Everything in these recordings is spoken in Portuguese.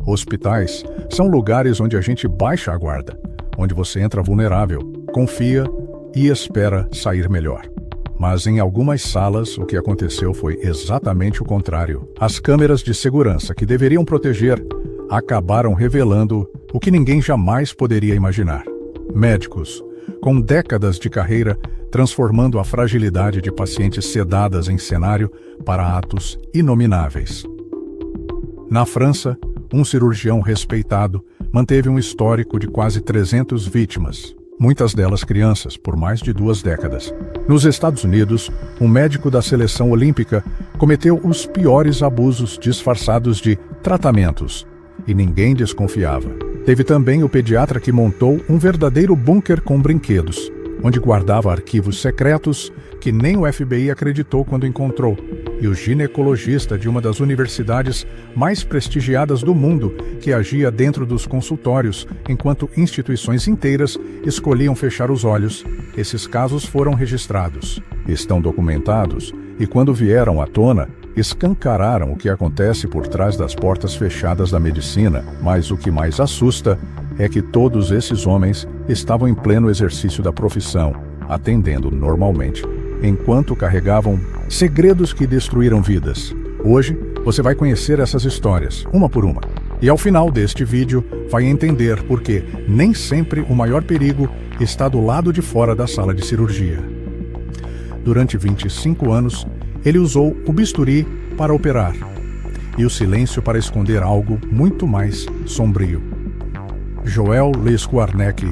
Hospitais são lugares onde a gente baixa a guarda, onde você entra vulnerável, confia e espera sair melhor. Mas em algumas salas o que aconteceu foi exatamente o contrário. As câmeras de segurança que deveriam proteger acabaram revelando o que ninguém jamais poderia imaginar. Médicos, com décadas de carreira, transformando a fragilidade de pacientes sedadas em cenário para atos inomináveis. Na França, um cirurgião respeitado manteve um histórico de quase 300 vítimas, muitas delas crianças, por mais de 2 décadas. Nos Estados Unidos, um médico da seleção olímpica cometeu os piores abusos disfarçados de tratamentos, e ninguém desconfiava. Teve também o pediatra que montou um verdadeiro bunker com brinquedos, onde guardava arquivos secretos que nem o FBI acreditou quando encontrou, e o ginecologista de uma das universidades mais prestigiadas do mundo, que agia dentro dos consultórios, enquanto instituições inteiras escolhiam fechar os olhos. Esses casos foram registrados, estão documentados, e quando vieram à tona, escancararam o que acontece por trás das portas fechadas da medicina. Mas o que mais assusta é que todos esses homens estavam em pleno exercício da profissão, atendendo normalmente, enquanto carregavam segredos que destruíram vidas. Hoje, você vai conhecer essas histórias, uma por uma. E ao final deste vídeo, vai entender por que nem sempre o maior perigo está do lado de fora da sala de cirurgia. Durante 25 anos, ele usou o bisturi para operar e o silêncio para esconder algo muito mais sombrio. Joël Lescoarnec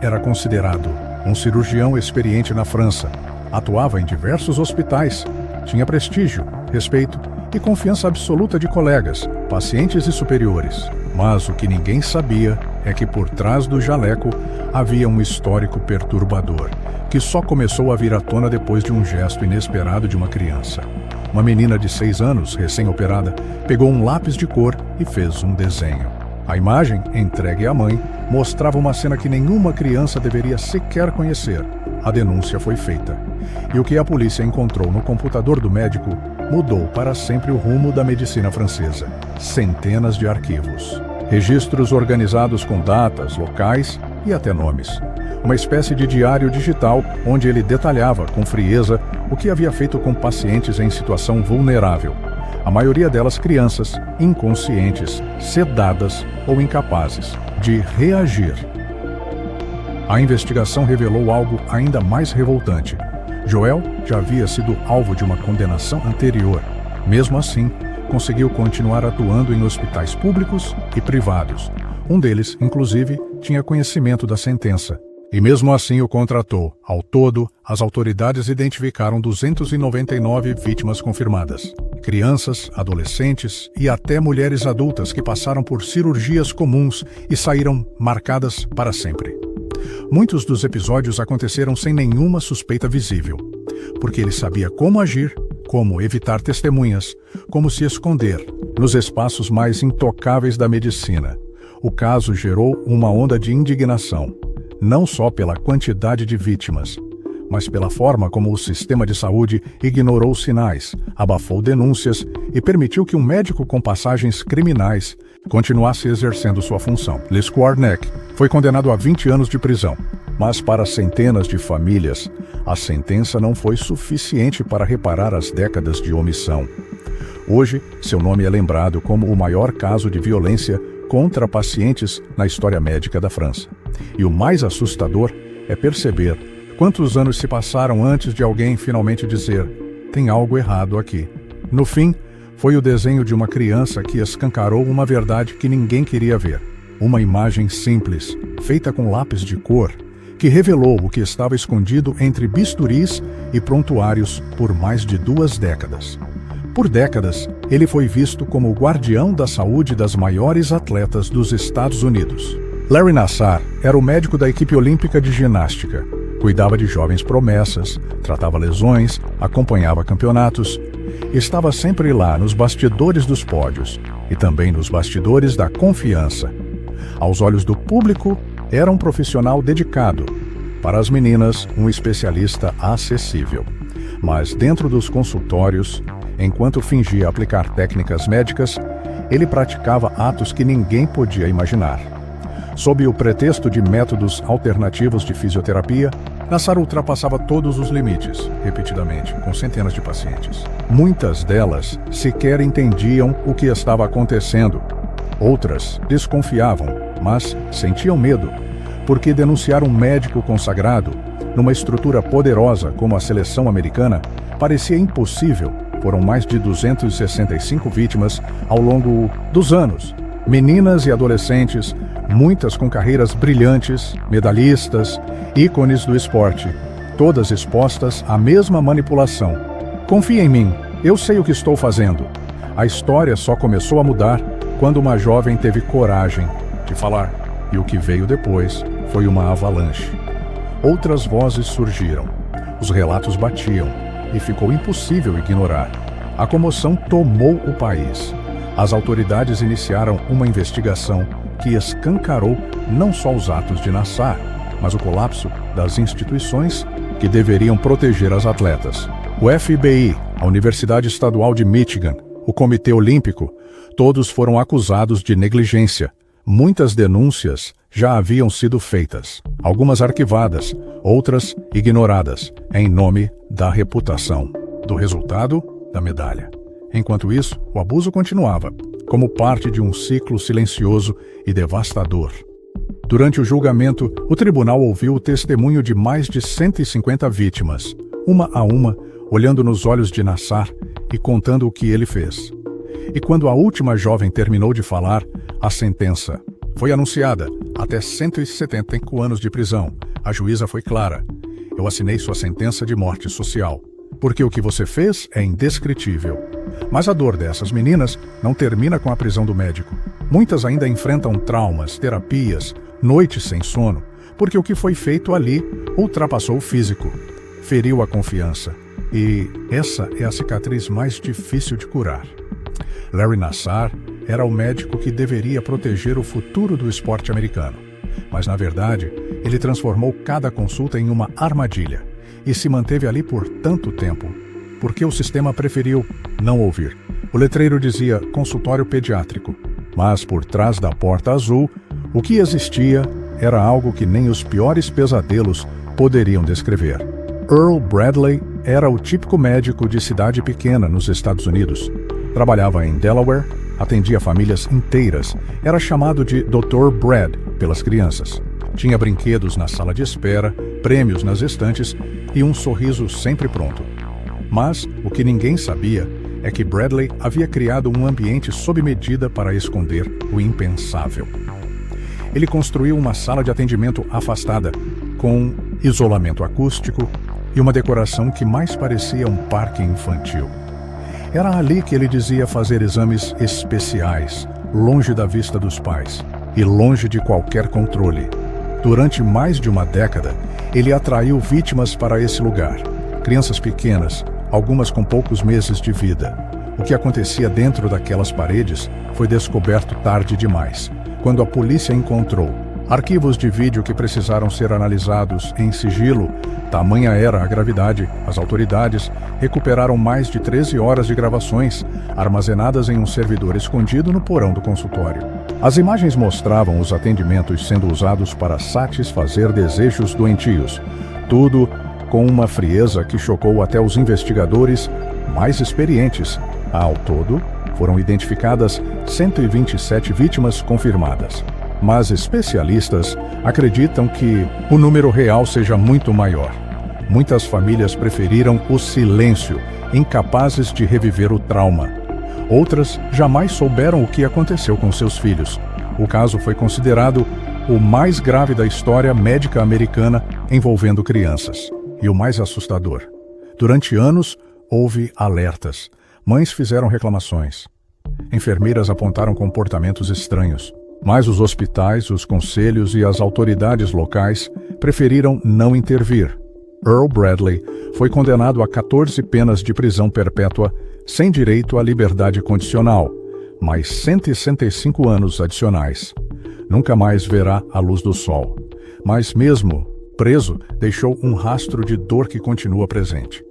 era considerado um cirurgião experiente na França, atuava em diversos hospitais, tinha prestígio, respeito e confiança absoluta de colegas, pacientes e superiores. Mas o que ninguém sabia é que por trás do jaleco havia um histórico perturbador, que só começou a vir à tona depois de um gesto inesperado de uma criança. Uma menina de 6 anos, recém-operada, pegou um lápis de cor e fez um desenho. A imagem, entregue à mãe, mostrava uma cena que nenhuma criança deveria sequer conhecer. A denúncia foi feita. E o que a polícia encontrou no computador do médico mudou para sempre o rumo da medicina francesa. Centenas de arquivos. Registros organizados com datas, locais e até nomes. Uma espécie de diário digital onde ele detalhava com frieza o que havia feito com pacientes em situação vulnerável. A maioria delas crianças, inconscientes, sedadas ou incapazes de reagir. A investigação revelou algo ainda mais revoltante. Joël já havia sido alvo de uma condenação anterior. Mesmo assim, conseguiu continuar atuando em hospitais públicos e privados. Um deles, inclusive, tinha conhecimento da sentença. E mesmo assim o contratou. Ao todo, as autoridades identificaram 299 vítimas confirmadas. Crianças, adolescentes e até mulheres adultas que passaram por cirurgias comuns e saíram marcadas para sempre. Muitos dos episódios aconteceram sem nenhuma suspeita visível, porque ele sabia como agir, como evitar testemunhas, como se esconder nos espaços mais intocáveis da medicina. O caso gerou uma onda de indignação, não só pela quantidade de vítimas, mas pela forma como o sistema de saúde ignorou sinais, abafou denúncias e permitiu que um médico com passagens criminais continuasse exercendo sua função. Lescoarnec foi condenado a 20 anos de prisão, mas para centenas de famílias, a sentença não foi suficiente para reparar as décadas de omissão. Hoje, seu nome é lembrado como o maior caso de violência contra pacientes na história médica da França. E o mais assustador é perceber quantos anos se passaram antes de alguém finalmente dizer: tem algo errado aqui. No fim, foi o desenho de uma criança que escancarou uma verdade que ninguém queria ver. Uma imagem simples, feita com lápis de cor, que revelou o que estava escondido entre bisturis e prontuários por mais de 2 décadas. Por décadas, ele foi visto como o guardião da saúde das maiores atletas dos Estados Unidos. Larry Nassar era o médico da equipe olímpica de ginástica. Cuidava de jovens promessas, tratava lesões, acompanhava campeonatos. Estava sempre lá nos bastidores dos pódios e também nos bastidores da confiança. Aos olhos do público, era um profissional dedicado. Para as meninas, um especialista acessível. Mas dentro dos consultórios, enquanto fingia aplicar técnicas médicas, ele praticava atos que ninguém podia imaginar. Sob o pretexto de métodos alternativos de fisioterapia, Nassar ultrapassava todos os limites, repetidamente, com centenas de pacientes. Muitas delas sequer entendiam o que estava acontecendo. Outras desconfiavam, mas sentiam medo, porque denunciar um médico consagrado, numa estrutura poderosa como a seleção americana, parecia impossível. Foram mais de 265 vítimas ao longo dos anos. Meninas e adolescentes, muitas com carreiras brilhantes, medalhistas, ícones do esporte, todas expostas à mesma manipulação. Confie em mim, eu sei o que estou fazendo. A história só começou a mudar quando uma jovem teve coragem de falar, e o que veio depois foi uma avalanche. Outras vozes surgiram, os relatos batiam, e ficou impossível ignorar. A comoção tomou o país. As autoridades iniciaram uma investigação que escancarou não só os atos de Nassar, mas o colapso das instituições que deveriam proteger as atletas. O FBI, a Universidade Estadual de Michigan, o Comitê Olímpico, todos foram acusados de negligência. Muitas denúncias já haviam sido feitas, algumas arquivadas, outras ignoradas, em nome da reputação, do resultado da medalha. Enquanto isso, o abuso continuava, como parte de um ciclo silencioso e devastador. Durante o julgamento, o tribunal ouviu o testemunho de mais de 150 vítimas, uma a uma, olhando nos olhos de Nassar e contando o que ele fez. E quando a última jovem terminou de falar, a sentença foi anunciada, até 175 anos de prisão. A juíza foi clara. Eu assinei sua sentença de morte social, porque o que você fez é indescritível. Mas a dor dessas meninas não termina com a prisão do médico. Muitas ainda enfrentam traumas, terapias, noites sem sono, porque o que foi feito ali ultrapassou o físico, feriu a confiança. E essa é a cicatriz mais difícil de curar. Larry Nassar era o médico que deveria proteger o futuro do esporte americano. Mas, na verdade, ele transformou cada consulta em uma armadilha e se manteve ali por tanto tempo, porque o sistema preferiu não ouvir. O letreiro dizia consultório pediátrico, mas por trás da porta azul, o que existia era algo que nem os piores pesadelos poderiam descrever. Earl Bradley era o típico médico de cidade pequena nos Estados Unidos. Trabalhava em Delaware, atendia famílias inteiras, era chamado de Dr. Brad pelas crianças. Tinha brinquedos na sala de espera, prêmios nas estantes e um sorriso sempre pronto. Mas o que ninguém sabia é que Bradley havia criado um ambiente sob medida para esconder o impensável. Ele construiu uma sala de atendimento afastada, com isolamento acústico e uma decoração que mais parecia um parque infantil. Era ali que ele dizia fazer exames especiais, longe da vista dos pais e longe de qualquer controle. Durante mais de uma década, ele atraiu vítimas para esse lugar. Crianças pequenas, algumas com poucos meses de vida. O que acontecia dentro daquelas paredes foi descoberto tarde demais, quando a polícia encontrou arquivos de vídeo que precisaram ser analisados em sigilo. Tamanha era a gravidade, as autoridades recuperaram mais de 13 horas de gravações, armazenadas em um servidor escondido no porão do consultório. As imagens mostravam os atendimentos sendo usados para satisfazer desejos doentios, tudo com uma frieza que chocou até os investigadores mais experientes. Ao todo, foram identificadas 127 vítimas confirmadas. Mas especialistas acreditam que o número real seja muito maior. Muitas famílias preferiram o silêncio, incapazes de reviver o trauma. Outras jamais souberam o que aconteceu com seus filhos. O caso foi considerado o mais grave da história médica americana envolvendo crianças. E o mais assustador: durante anos houve alertas. Mães fizeram reclamações. Enfermeiras apontaram comportamentos estranhos. Mas os hospitais, os conselhos e as autoridades locais preferiram não intervir. Earl Bradley foi condenado a 14 penas de prisão perpétua sem direito à liberdade condicional, mais 165 anos adicionais. Nunca mais verá a luz do sol. Mas mesmo preso, deixou um rastro de dor que continua presente.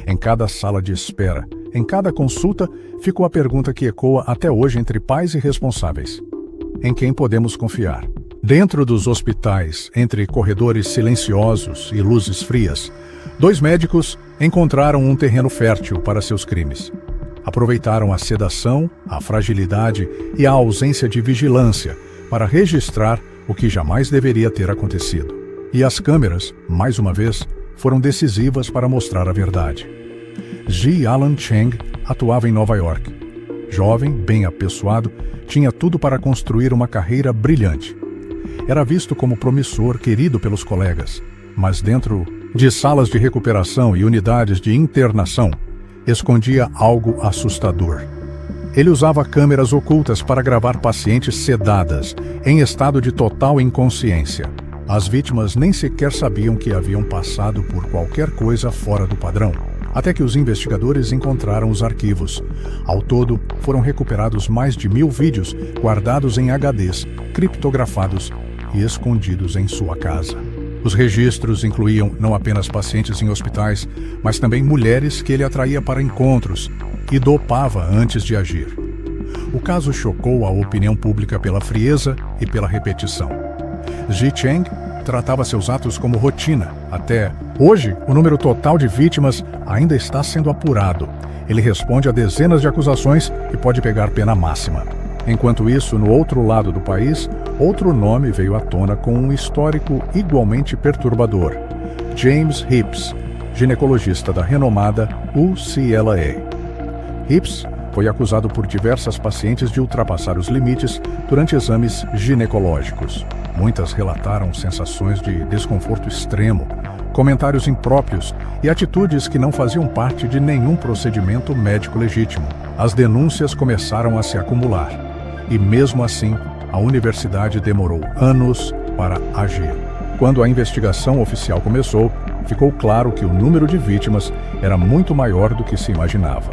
Em cada sala de espera, Em cada consulta, ficou a pergunta que ecoa até hoje entre pais e responsáveis: em quem podemos confiar? Dentro dos hospitais, entre corredores silenciosos e luzes frias, 2 médicos encontraram um terreno fértil para seus crimes. Aproveitaram a sedação, a fragilidade e a ausência de vigilância para registrar o que jamais deveria ter acontecido. E as câmeras, mais uma vez, foram decisivas para mostrar a verdade. Ji Alan Cheng atuava em Nova York. Jovem, bem apessoado, tinha tudo para construir uma carreira brilhante. Era visto como promissor, querido pelos colegas, mas dentro de salas de recuperação e unidades de internação, escondia algo assustador. Ele usava câmeras ocultas para gravar pacientes sedadas, em estado de total inconsciência. As vítimas nem sequer sabiam que haviam passado por qualquer coisa fora do padrão, até que os investigadores encontraram os arquivos. Ao todo, foram recuperados mais de 1000 vídeos guardados em HDs, criptografados e escondidos em sua casa. Os registros incluíam não apenas pacientes em hospitais, mas também mulheres que ele atraía para encontros e dopava antes de agir. O caso chocou a opinião pública pela frieza e pela repetição. Ji Cheng tratava seus atos como rotina. Até hoje, o número total de vítimas ainda está sendo apurado. Ele responde a dezenas de acusações e pode pegar pena máxima. Enquanto isso, no outro lado do país, outro nome veio à tona com um histórico igualmente perturbador: James Hips, ginecologista da renomada UCLA. Hips foi acusado por diversas pacientes de ultrapassar os limites durante exames ginecológicos. Muitas relataram sensações de desconforto extremo, comentários impróprios e atitudes que não faziam parte de nenhum procedimento médico legítimo. As denúncias começaram a se acumular e, mesmo assim, a universidade demorou anos para agir. Quando a investigação oficial começou, ficou claro que o número de vítimas era muito maior do que se imaginava.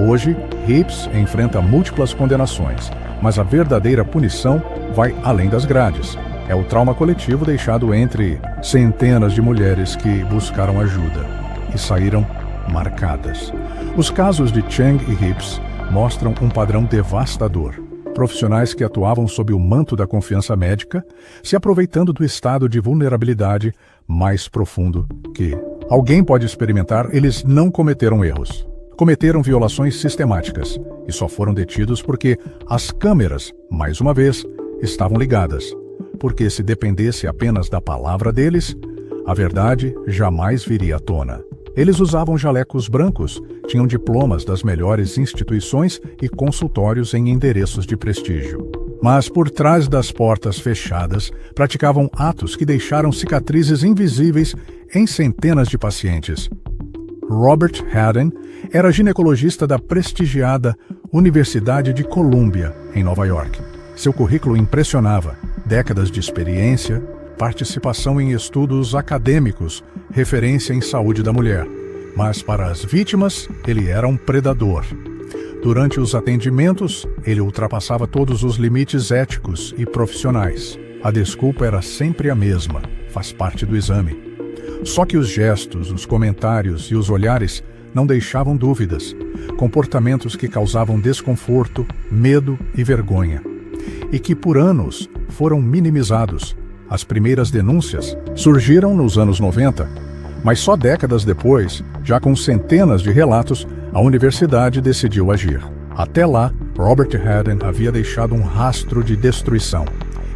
Hoje, Hips enfrenta múltiplas condenações, mas a verdadeira punição vai além das grades. É o trauma coletivo deixado entre centenas de mulheres que buscaram ajuda e saíram marcadas. Os casos de Cheng e Hips mostram um padrão devastador. Profissionais que atuavam sob o manto da confiança médica, se aproveitando do estado de vulnerabilidade mais profundo que alguém pode experimentar. Eles não cometeram erros. Cometeram violações sistemáticas e só foram detidos porque as câmeras, mais uma vez, estavam ligadas. Porque se dependesse apenas da palavra deles, a verdade jamais viria à tona. Eles usavam jalecos brancos, tinham diplomas das melhores instituições e consultórios em endereços de prestígio. Mas por trás das portas fechadas, praticavam atos que deixaram cicatrizes invisíveis em centenas de pacientes. Robert Hadden era ginecologista da prestigiada Universidade de Columbia, em Nova York. Seu currículo impressionava: décadas de experiência, participação em estudos acadêmicos, referência em saúde da mulher. Mas para as vítimas, ele era um predador. Durante os atendimentos, ele ultrapassava todos os limites éticos e profissionais. A desculpa era sempre a mesma: faz parte do exame. Só que os gestos, os comentários e os olhares não deixavam dúvidas, comportamentos que causavam desconforto, medo e vergonha, e que por anos foram minimizados. As primeiras denúncias surgiram nos anos 90, mas só décadas depois, já com centenas de relatos, a universidade decidiu agir. Até lá, Robert Hadden havia deixado um rastro de destruição.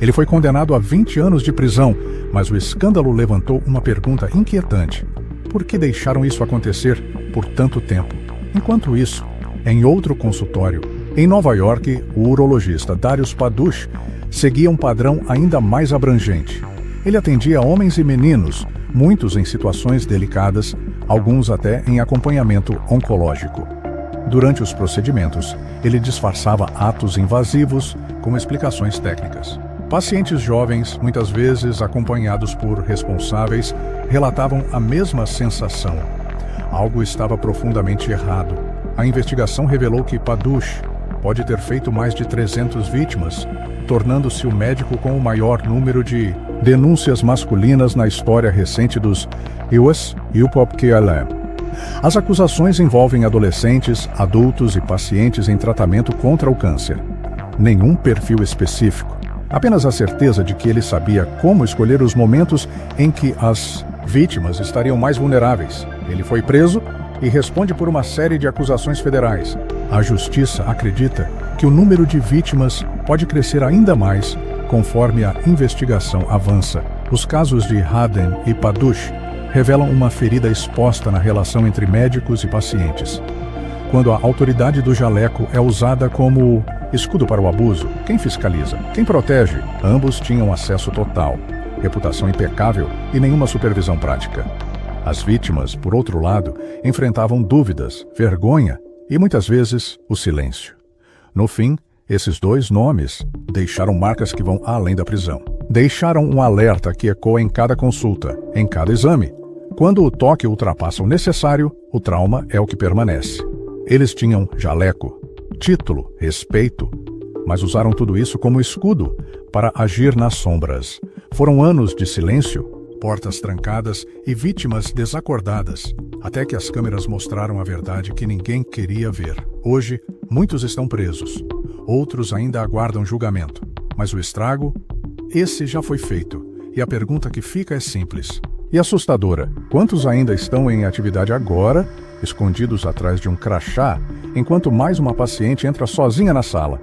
Ele foi condenado a 20 anos de prisão, mas o escândalo levantou uma pergunta inquietante: por que deixaram isso acontecer por tanto tempo? Enquanto isso, em outro consultório, em Nova York, o urologista Darius Paduch seguia um padrão ainda mais abrangente. Ele atendia homens e meninos, muitos em situações delicadas, alguns até em acompanhamento oncológico. Durante os procedimentos, ele disfarçava atos invasivos com explicações técnicas. Pacientes jovens, muitas vezes acompanhados por responsáveis, relatavam a mesma sensação. Algo estava profundamente errado. A investigação revelou que Paduch pode ter feito mais de 300 vítimas, tornando-se o médico com o maior número de denúncias masculinas na história recente dos US UPOP-KLM. As acusações envolvem adolescentes, adultos e pacientes em tratamento contra o câncer. Nenhum perfil específico, apenas a certeza de que ele sabia como escolher os momentos em que as vítimas estariam mais vulneráveis. Ele foi preso e responde por uma série de acusações federais. A justiça acredita que o número de vítimas pode crescer ainda mais conforme a investigação avança. Os casos de Haden e Paduch revelam uma ferida exposta na relação entre médicos e pacientes. Quando a autoridade do jaleco é usada como escudo para o abuso, quem fiscaliza? Quem protege? Ambos tinham acesso total, reputação impecável e nenhuma supervisão prática. As vítimas, por outro lado, enfrentavam dúvidas, vergonha e, muitas vezes, o silêncio. No fim, esses dois nomes deixaram marcas que vão além da prisão. Deixaram um alerta que ecoa em cada consulta, em cada exame. Quando o toque ultrapassa o necessário, o trauma é o que permanece. Eles tinham jaleco, título, respeito, mas usaram tudo isso como escudo para agir nas sombras. Foram anos de silêncio, portas trancadas e vítimas desacordadas, até que as câmeras mostraram a verdade que ninguém queria ver. Hoje, muitos estão presos. Outros ainda aguardam julgamento. Mas o estrago, esse já foi feito. E a pergunta que fica é simples e assustadora. Quantos ainda estão em atividade agora, escondidos atrás de um crachá, enquanto mais uma paciente entra sozinha na sala?